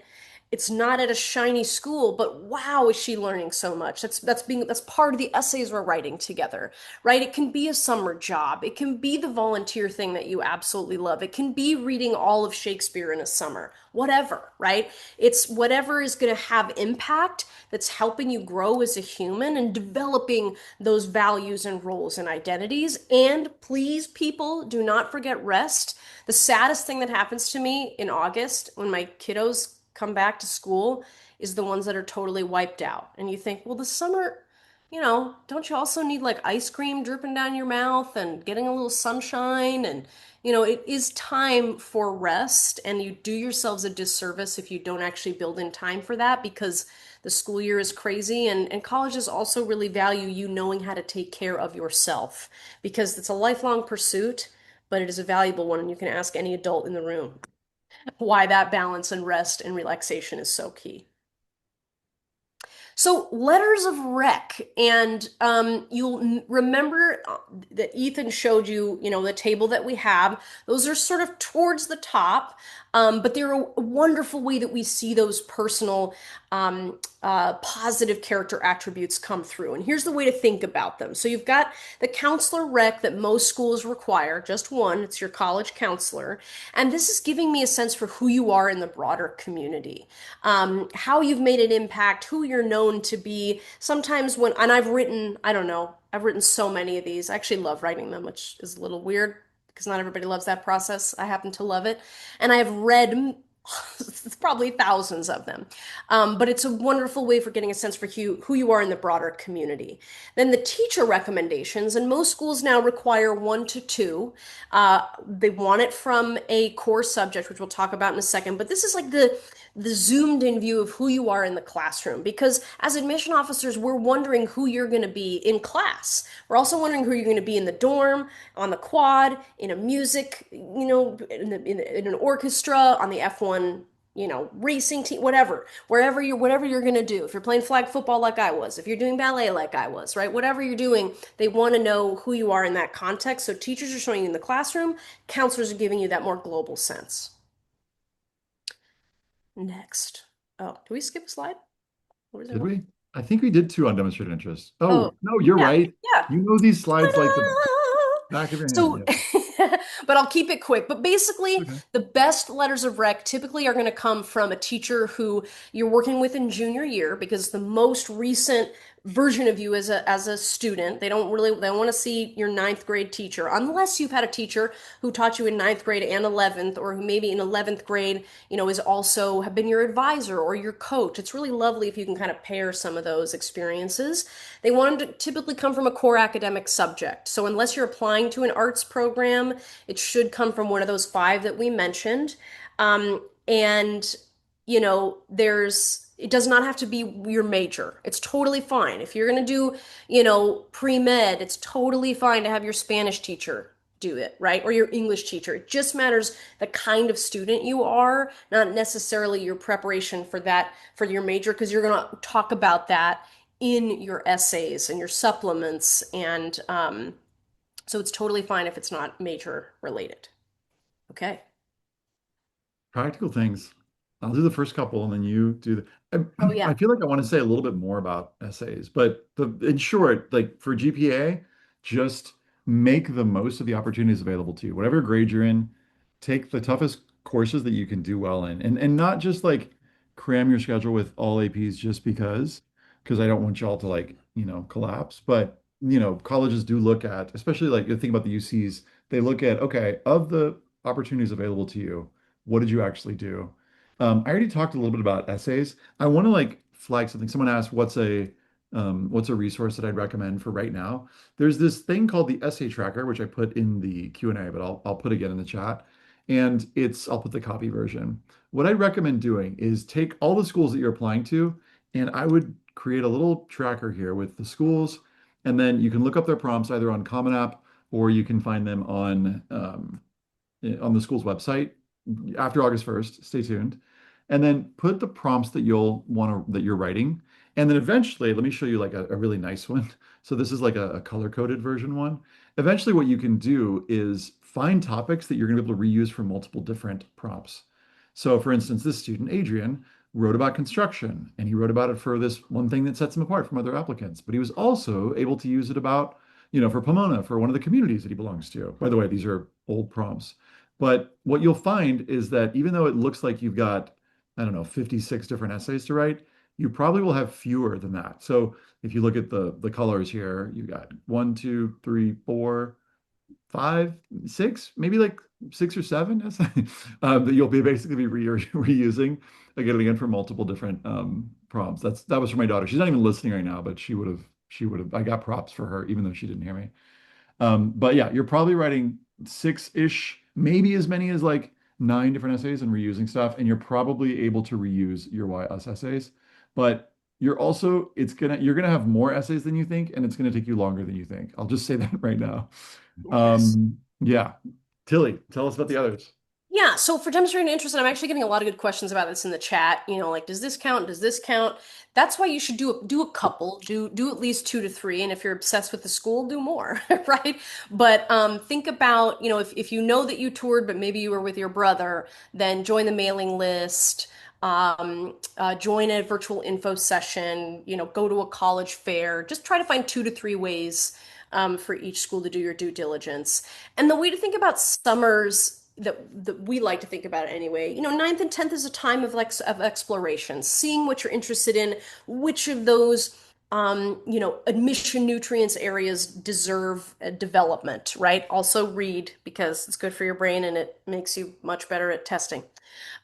It's not at a shiny school, but wow, is she learning so much. That's part of the essays we're writing together, right? It can be a summer job. It can be the volunteer thing that you absolutely love. It can be reading all of Shakespeare in a summer. Whatever, right? It's whatever is going to have impact, that's helping you grow as a human and developing those values and roles and identities. And please, people, do not forget rest. The saddest thing that happens to me in August when my kiddos come back to school is the ones that are totally wiped out. And you think, well, the summer, don't you also need like ice cream dripping down your mouth and getting a little sunshine? And, it is time for rest. And you do yourselves a disservice if you don't actually build in time for that, because the school year is crazy. And colleges also really value you knowing how to take care of yourself, because it's a lifelong pursuit, but it is a valuable one. And you can ask any adult in the room why that balance and rest and relaxation is so key. So letters of rec, and you'll remember that Ethan showed you, the table that we have. Those are sort of towards the top, but they're a wonderful way that we see those personal, positive character attributes come through. And here's the way to think about them. So you've got the counselor rec that most schools require, just one. It's your college counselor, and this is giving me a sense for who you are in the broader community, how you've made an impact, who you're known to be. Sometimes and I don't know, I've written so many of these. I actually love writing them, which is a little weird because not everybody loves that process. I happen to love it. And I have read It's probably thousands of them. But it's a wonderful way for getting a sense for who you are in the broader community. Then the teacher recommendations, and most schools now require one to two. They want it from a core subject, which we'll talk about in a second. But this is like the zoomed in view of who you are in the classroom. Because as admission officers, we're wondering who you're going to be in class. We're also wondering who you're going to be in the dorm, on the quad, in a music, in an orchestra, on the F1 racing team, whatever, whatever you're going to do. If you're playing flag football like I was, if you're doing ballet like I was, right? Whatever you're doing, they want to know who you are in that context. So teachers are showing you in the classroom, counselors are giving you that more global sense. Next. Oh, do we skip a slide? Where is it? Did we? I think we did two on demonstrated interest. Oh, Oh, no, you're yeah, right. yeah. You know these slides like the Ta-da! back of your hand. So, Yeah. but I'll keep it quick. But basically, Okay. the best letters of rec typically are going to come from a teacher who you're working with in junior year because the most recent version of you as a student, they don't want to see your ninth grade teacher unless you've had a teacher who taught you in ninth grade and 11th, or who maybe in 11th grade, is also have been your advisor or your coach. It's really lovely if you can kind of pair some of those experiences. They want them to typically come from a core academic subject. So unless you're applying to an arts program, it should come from one of those five that we mentioned. And it does not have to be your major. It's totally fine. If you're going to do, pre-med, it's totally fine to have your Spanish teacher do it, right? Or your English teacher. It just matters the kind of student you are, not necessarily your preparation for that, for your major, because you're going to talk about that in your essays and your supplements. And so it's totally fine if it's not major related. Okay. Practical things. I'll do the first couple and then you do the. Oh, I yeah. feel like I want to say a little bit more about essays, but in short, like for GPA, just make the most of the opportunities available to you. Whatever grade you're in, take the toughest courses that you can do well in, and not just like cram your schedule with all APs just because I don't want y'all to like collapse. But colleges do look at, especially like you think about the UCs, they look at okay, of the opportunities available to you, what did you actually do? I already talked a little bit about essays. I want to like flag something. Someone asked what's a resource that I'd recommend for right now. There's this thing called the essay tracker, which I put in the Q&A, but I'll put again in the chat. And I'll put the copy version. What I'd recommend doing is take all the schools that you're applying to, and I would create a little tracker here with the schools, and then you can look up their prompts either on Common App or you can find them on the school's website after August 1st. Stay tuned. And then put the prompts that you're writing. And then eventually, let me show you like a really nice one. So this is like a color-coded version one. Eventually, what you can do is find topics that you're going to be able to reuse from multiple different prompts. So for instance, this student, Adrian, wrote about construction, and he wrote about it for this one thing that sets him apart from other applicants. But he was also able to use it about, for Pomona, for one of the communities that he belongs to. By the way, these are old prompts. But what you'll find is that even though it looks like you've got, I don't know, 56 different essays to write, you probably will have fewer than that. So if you look at the colors here, you've got one, two, three, four, five, six, maybe like six or seven essays that you'll be basically be reusing again and again for multiple different prompts. That was for my daughter. She's not even listening right now, but she would have. I got props for her, even though she didn't hear me. But yeah, you're probably writing six-ish, maybe as many as like nine different essays and reusing stuff, and you're probably able to reuse your YS essays. But you're gonna have more essays than you think, and it's gonna take you longer than you think. I'll just say that right now. Yes. Yeah. Tillie, tell us about the others. Yeah, so for demonstrating interest, and I'm actually getting a lot of good questions about this in the chat. Like, does this count? Does this count? That's why you should do a couple, do at least two to three, and if you're obsessed with the school, do more, right? But think about, if you know that you toured, but maybe you were with your brother, then join the mailing list, join a virtual info session, go to a college fair. Just try to find two to three ways for each school to do your due diligence. And the way to think about summers that we like to think about it anyway. Ninth and 10th is a time of exploration, seeing what you're interested in, which of those admission nutrients areas deserve development, right? Also read because it's good for your brain and it makes you much better at testing.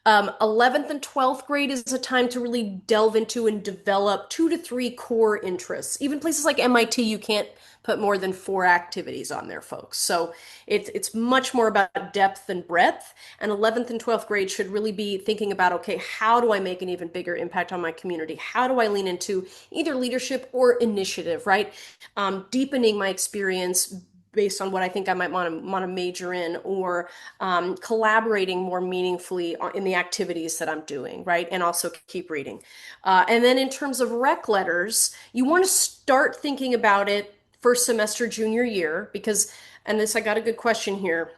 11th and 12th grade is a time to really delve into and develop 2 to 3 core interests. Even places like MIT, you can't put more than 4 activities on there, folks. So it's much more about depth and breadth. And 11th and 12th grade should really be thinking about, okay, how do I make an even bigger impact on my community? How do I lean into either leadership or initiative, right? Deepening my experience based on what I think I might want to major in, or collaborating more meaningfully in the activities that I'm doing, right? And also keep reading. And then in terms of rec letters, you want to start thinking about it first semester junior year because, and this I got a good question here.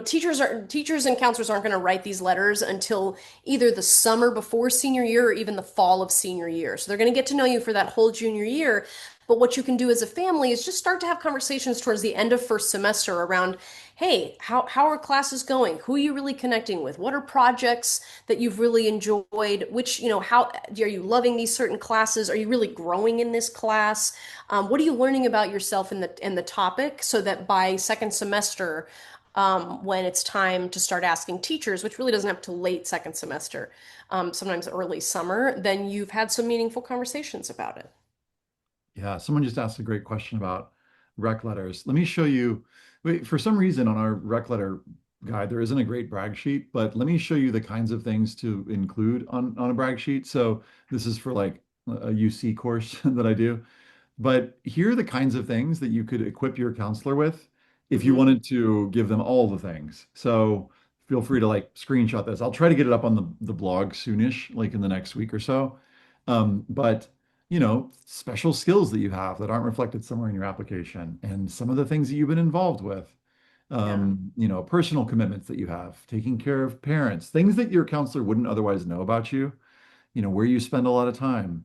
Teachers and counselors aren't going to write these letters until either the summer before senior year or even the fall of senior year. So they're going to get to know you for that whole junior year. But what you can do as a family is just start to have conversations towards the end of first semester around, hey, how are classes going? Who are you really connecting with? What are projects that you've really enjoyed? Which, how are you loving these certain classes? Are you really growing in this class? What are you learning about yourself in the topic so that by second semester, when it's time to start asking teachers, which really doesn't have to late second semester, sometimes early summer, then you've had some meaningful conversations about it. Yeah, someone just asked a great question about rec letters. Let me show you. Wait, for some reason on our rec letter guide, there isn't a great brag sheet, but let me show you the kinds of things to include on a brag sheet. So this is for like a UC course that I do. But here are the kinds of things that you could equip your counselor with if you Hmm. wanted to give them all the things. So feel free to like screenshot this. I'll try to get it up on the blog soonish, like in the next week or so. But special skills that you have that aren't reflected somewhere in your application and some of the things that you've been involved with. Yeah. Personal commitments that you have, taking care of parents, things that your counselor wouldn't otherwise know about you, where you spend a lot of time,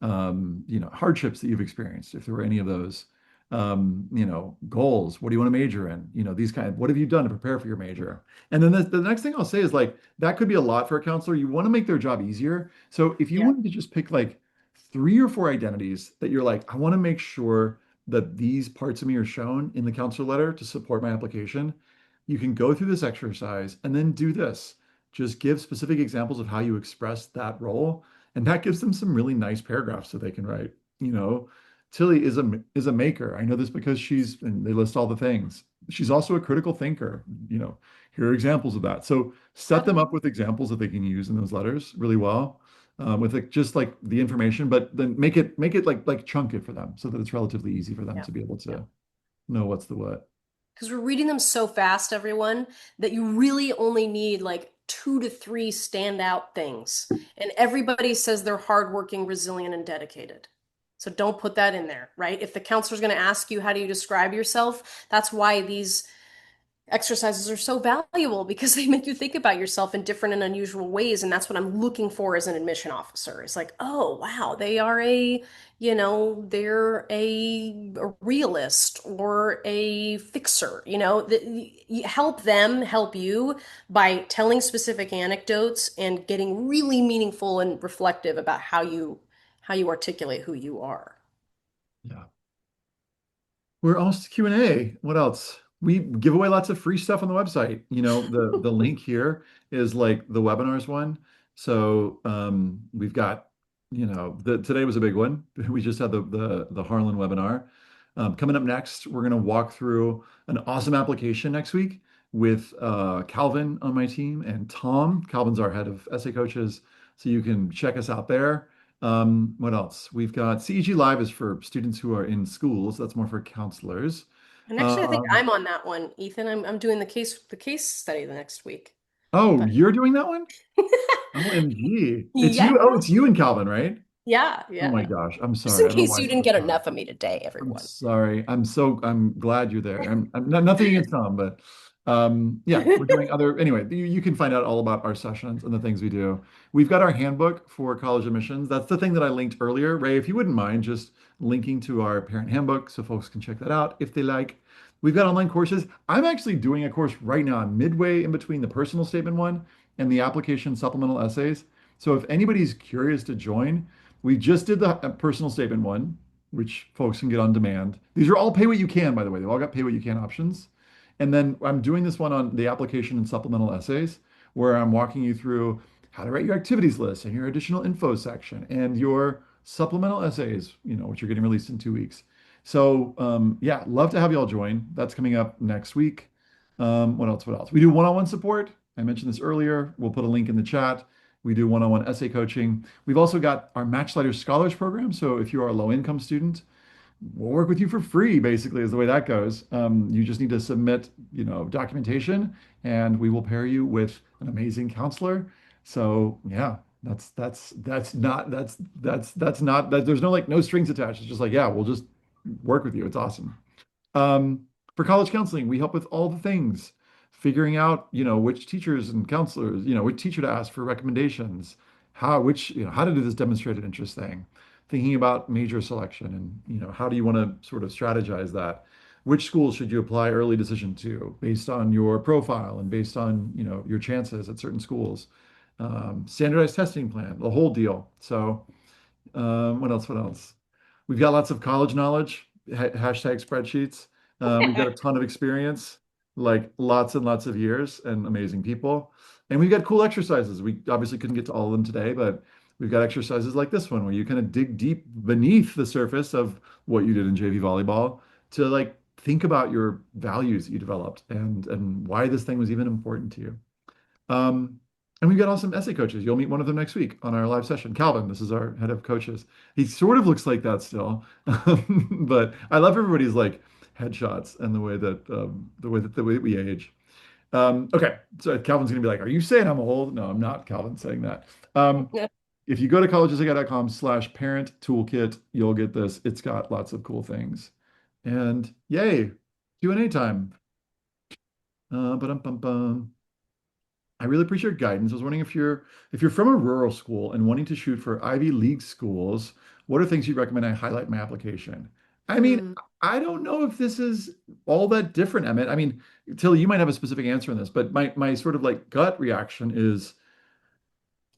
hardships that you've experienced, if there were any of those, goals. What do you want to major in? These what have you done to prepare for your major? And then the next thing I'll say is like, that could be a lot for a counselor. You want to make their job easier. So if you Yeah. wanted to just pick like 3 or 4 identities that you're like, I want to make sure that these parts of me are shown in the counselor letter to support my application, you can go through this exercise and then do this. Just give specific examples of how you express that role, and that gives them some really nice paragraphs that they can write. You know, Tillie is a maker. I know this because and they list all the things. She's also a critical thinker. Here are examples of that. So set them up with examples that they can use in those letters really well, with just like the information, but then make it like chunk it for them so that it's relatively easy for them Yeah. to be able Yeah. to know what's the what. Because we're reading them so fast, everyone, that you really only need like 2 to 3 standout things. And everybody says they're hardworking, resilient, and dedicated. So don't put that in there, right? If the counselor's going to ask you, how do you describe yourself? That's why these exercises are so valuable because they make you think about yourself in different and unusual ways. And that's what I'm looking for as an admission officer. It's like, oh, wow, they're a realist or a fixer, that you help them help you by telling specific anecdotes and getting really meaningful and reflective about how you articulate who you are. Yeah. We're almost to Q&A. What else? We give away lots of free stuff on the website. The link here is like the webinars one. So we've got, today was a big one. We just had the Harlan webinar. Coming up next, we're going to walk through an awesome application next week with Calvin on my team and Tom. Calvin's our head of essay coaches. So you can check us out there. What else? We've got CEG Live is for students who are in schools. That's more for counselors. And actually, I think Um, I'm on that one, Ethan. I'm doing the case study the next week. oh, But you're doing that one? OMG. It's yeah, you. Oh, it's you and Calvin, right? yeah, Oh my yeah. gosh. I'm Just sorry. in I don't know case why I you thought didn't of get Tom. enough of me today, I'm everyone. sorry. I'm glad you're there. I'm nothing against Tom, but yeah, we're doing other anyway, you can find out all about our sessions and the things we do. We've got our handbook for college admissions. That's the thing that I linked earlier. Ray, if you wouldn't mind just linking to our parent handbook so folks can check that out if they like. We've got online courses. I'm actually doing a course right now. I'm midway in between the personal statement one and the application supplemental essays. So if anybody's curious to join, we just did the personal statement one, which folks can get on demand. These are all pay what you can, by the way. They've all got pay what you can options. And then I'm doing this one on the application and supplemental essays. where I'm walking you through how to write your activities list and your additional info section and your supplemental essays, which are getting released in 2 weeks. So yeah, love to have you all join. That's coming up next week. What else? What else? We do one-on-one support. I mentioned this earlier. We'll put a link in the chat. We do one-on-one essay coaching. We've also got our Matchlighter Scholars Program. So if you are a low-income student, we'll work with you for free, basically, is the way that goes. You just need to submit, documentation, and we will pair you with an amazing counselor. So yeah, that's not that there's no like no strings attached. It's just like, yeah, we'll just work with you. It's awesome. For college counseling, we help with all the things, figuring out, which teachers and counselors, which teacher to ask for recommendations, how to do this demonstrated interest thing, thinking about major selection and, how do you want to sort of strategize that? Which schools should you apply early decision to based on your profile and based on, your chances at certain schools? Standardized testing plan, the whole deal. So, what else? What else? We've got lots of college knowledge, hashtag spreadsheets. We've got a ton of experience, like lots and lots of years and amazing people. And we've got cool exercises. We obviously couldn't get to all of them today, but we've got exercises like this one where you kind of dig deep beneath the surface of what you did in JV volleyball to like think about your values that you developed and why this thing was even important to you. Um, and we've got awesome essay coaches. You'll meet one of them next week on our live session. Calvin, this is our head of coaches. He sort of looks like that still, but I love everybody's like headshots and the way that we age. Okay, so Calvin's gonna be like, "Are you saying I'm old?" No, I'm not. Calvin saying that. Um, if you go to collegeissaguy.com/parent toolkit, you'll get this. It's got lots of cool things. And yay, Q&A time. Ba-dum-bum-bum. I really appreciate your guidance. I was wondering if you're from a rural school and wanting to shoot for Ivy League schools, what are things you'd recommend I highlight in my application? I mean, Hmm. I don't know if this is all that different, Emmett. I mean, Tilly, you might have a specific answer on this, but my sort of like gut reaction is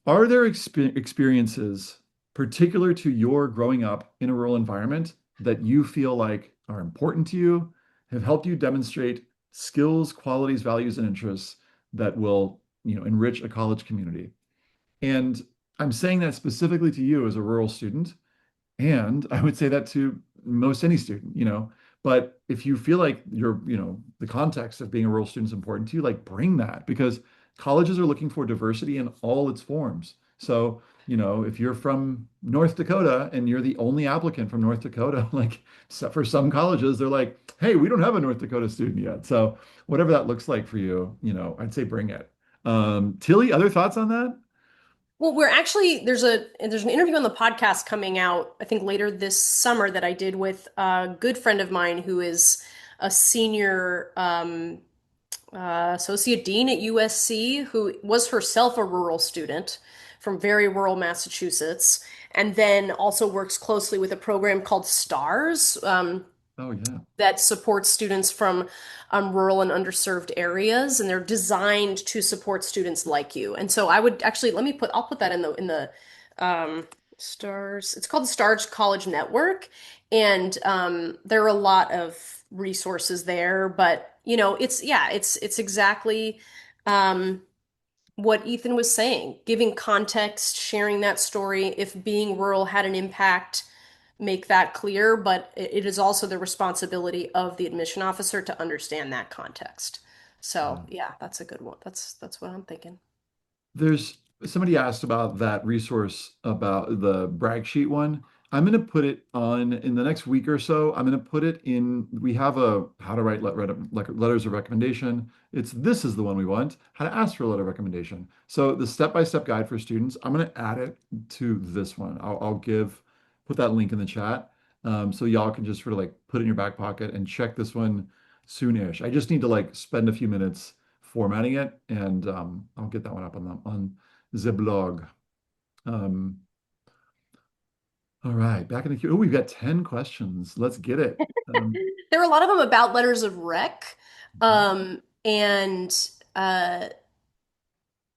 are there experiences particular to your growing up in a rural environment that you feel like are important to you, have helped you demonstrate skills, qualities, values, and interests that will, enrich a college community? And I'm saying that specifically to you as a rural student and I would say that to most any student, But if you feel like the context of being a rural student is important to you, like bring that because colleges are looking for diversity in all its forms. So, if you're from North Dakota and you're the only applicant from North Dakota, like for some colleges, they're like, hey, we don't have a North Dakota student yet. So whatever that looks like for you, I'd say bring it. Tilly, other thoughts on that? Well, we're actually there's an interview on the podcast coming out, I think later this summer that I did with a good friend of mine who is a senior associate dean at USC, who was herself a rural student from very rural Massachusetts, and then also works closely with a program called STARS. Oh yeah. That supports students from rural and underserved areas, and they're designed to support students like you. And so I would actually I'll put that in the Stars. It's called the Stars College Network, and there are a lot of resources there. But it's exactly um, what Ethan was saying, giving context, sharing that story. If being rural had an impact, make that clear, but it is also the responsibility of the admission officer to understand that context. So, Yeah. yeah, that's a good one. That's what I'm thinking. There's somebody asked about that resource about the brag sheet one. I'm going to put it on in the next week or so. I'm going to put it in. We have a how to write letters of recommendation. This is the one we want. How to ask for a letter of recommendation. So the step-by-step guide for students. I'm going to add it to this one. Put that link in the chat. So y'all can just sort of like put it in your back pocket and check this one soonish. I just need to like spend a few minutes formatting it, and I'll get that one up on the blog. Um, all right, back in the queue. Oh, we've got 10 questions. Let's get it. There are a lot of them about letters of rec. Um, and uh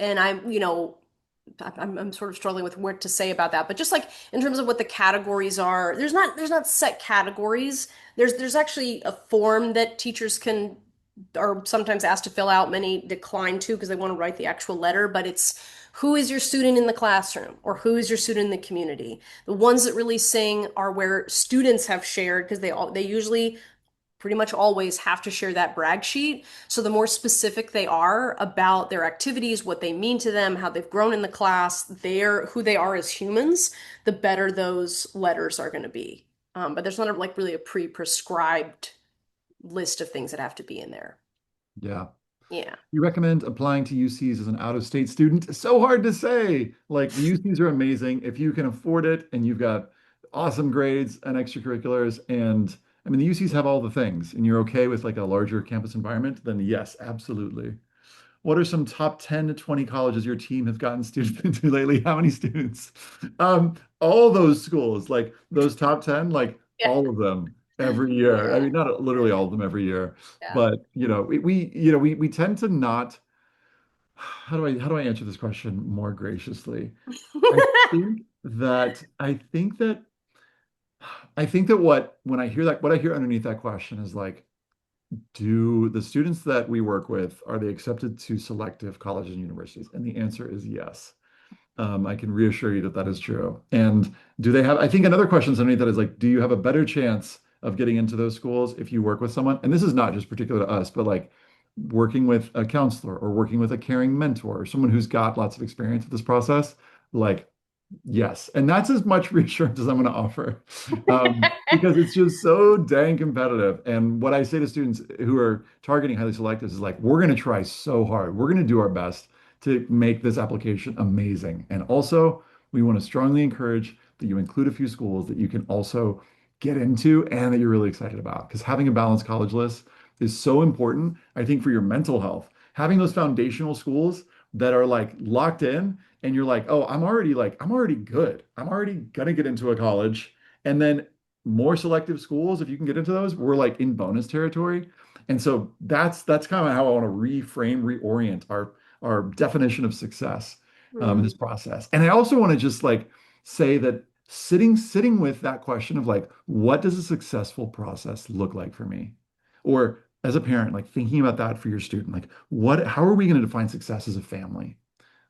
and I'm sort of struggling with what to say about that. But just like in terms of what the categories are, there's not set categories. There's actually a form that teachers can are sometimes asked to fill out. Many decline to because they want to write the actual letter, but it's who is your student in the classroom or who is your student in the community. The ones that really sing are where students have shared because they usually pretty much always have to share that brag sheet. So the more specific they are about their activities, what they mean to them, how they've grown in the class, who they are as humans, the better those letters are going to be. But there's not like really a pre-prescribed list of things that have to be in there. Yeah. Yeah. You recommend applying to UCs as an out-of-state student? It's so hard to say. Like the UCs are amazing if you can afford it and you've got awesome grades and extracurriculars. And I mean, the UCs have all the things and you're okay with like a larger campus environment, then yes, absolutely. What are some top 10 to 20 colleges your team has gotten students into lately? How many students? All those schools, like those top 10, like Yeah. all of them every year. I Yeah. mean, not literally all of them every year, Yeah. but we tend to not, how do I answer this question more graciously? I think that when I hear that, what I hear underneath that question is like, do the students that we work with, are they accepted to selective colleges and universities? And the answer is yes. I can reassure you that that is true. And do they have, I think another question underneath that is like, do you have a better chance of getting into those schools if you work with someone? And this is not just particular to us, but like working with a counselor or working with a caring mentor or someone who's got lots of experience with this process, like yes, and that's as much reassurance as I'm going to offer, because it's just so dang competitive. And what I say to students who are targeting highly selectives is like, we're going to try so hard. We're going to do our best to make this application amazing. And also, we want to strongly encourage that you include a few schools that you can also get into and that you're really excited about. Because having a balanced college list is so important, I think, for your mental health. Having those foundational schools that are like locked in and you're like, oh, I'm already good. I'm already gonna get into a college. And then more selective schools, if you can get into those, we're like in bonus territory. And so that's kind of how I want to reframe, reorient our definition of success in Hmm. this process. And I also want to just like say that sitting with that question of like, what does a successful process look like for me? Or as a parent, like thinking about that for your student, like how are we going to define success as a family?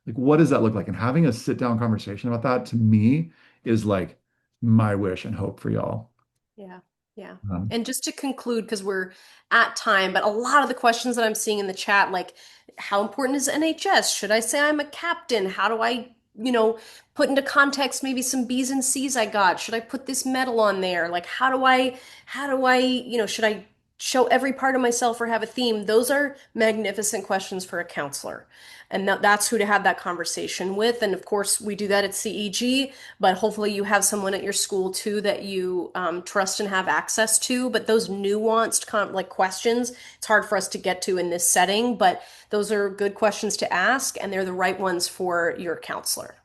Like, what does that look like? And having a sit down conversation about that to me is like my wish and hope for y'all. Yeah, yeah. Um, And just to conclude, because we're at time, but a lot of the questions that I'm seeing in the chat, like how important is NHS? Should I say I'm a captain? How do I, put into context maybe some B's and C's I got? Should I put this medal on there? Like how do I, should I show every part of myself or have a theme? Those are magnificent questions for a counselor. And that's who to have that conversation with. And of course, we do that at CEG, but hopefully you have someone at your school too that you trust and have access to. But those nuanced like questions, it's hard for us to get to in this setting, but those are good questions to ask, and they're the right ones for your counselor.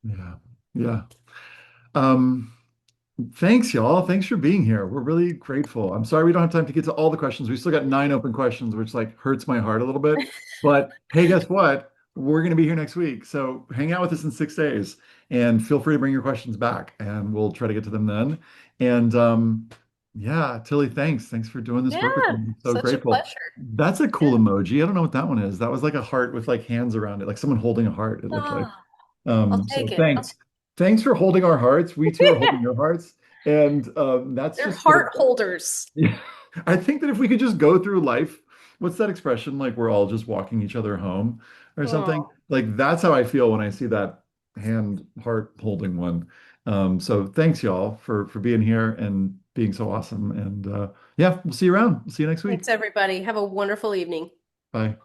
yeah. Yeah. Um, Thanks, y'all. Thanks for being here. We're really grateful. I'm sorry we don't have time to get to all the questions. We still got 9 open questions, which like hurts my heart a little bit. But hey, guess what? We're going to be here next week. So hang out with us in 6 days and feel free to bring your questions back and we'll try to get to them then. And yeah, Tilly, thanks. Thanks for doing this work with Yeah, me. I'm so such a grateful. pleasure. That's a cool emoji. I don't know what that one is. That was like a heart with like hands around it, like someone holding a heart, it looked like. Ah, I'll So take it. thanks. Thanks for holding our hearts. We too are holding your hearts. And that's They're just sort of, heart holders. yeah. I think that if we could just go through life, what's that expression? Like we're all just walking each other home or something. Oh, Like that's how I feel when I see that hand heart holding one. So thanks y'all for being here and being so awesome. And yeah, we'll see you around. We'll see you next week. thanks, everybody. Have a wonderful evening. Bye.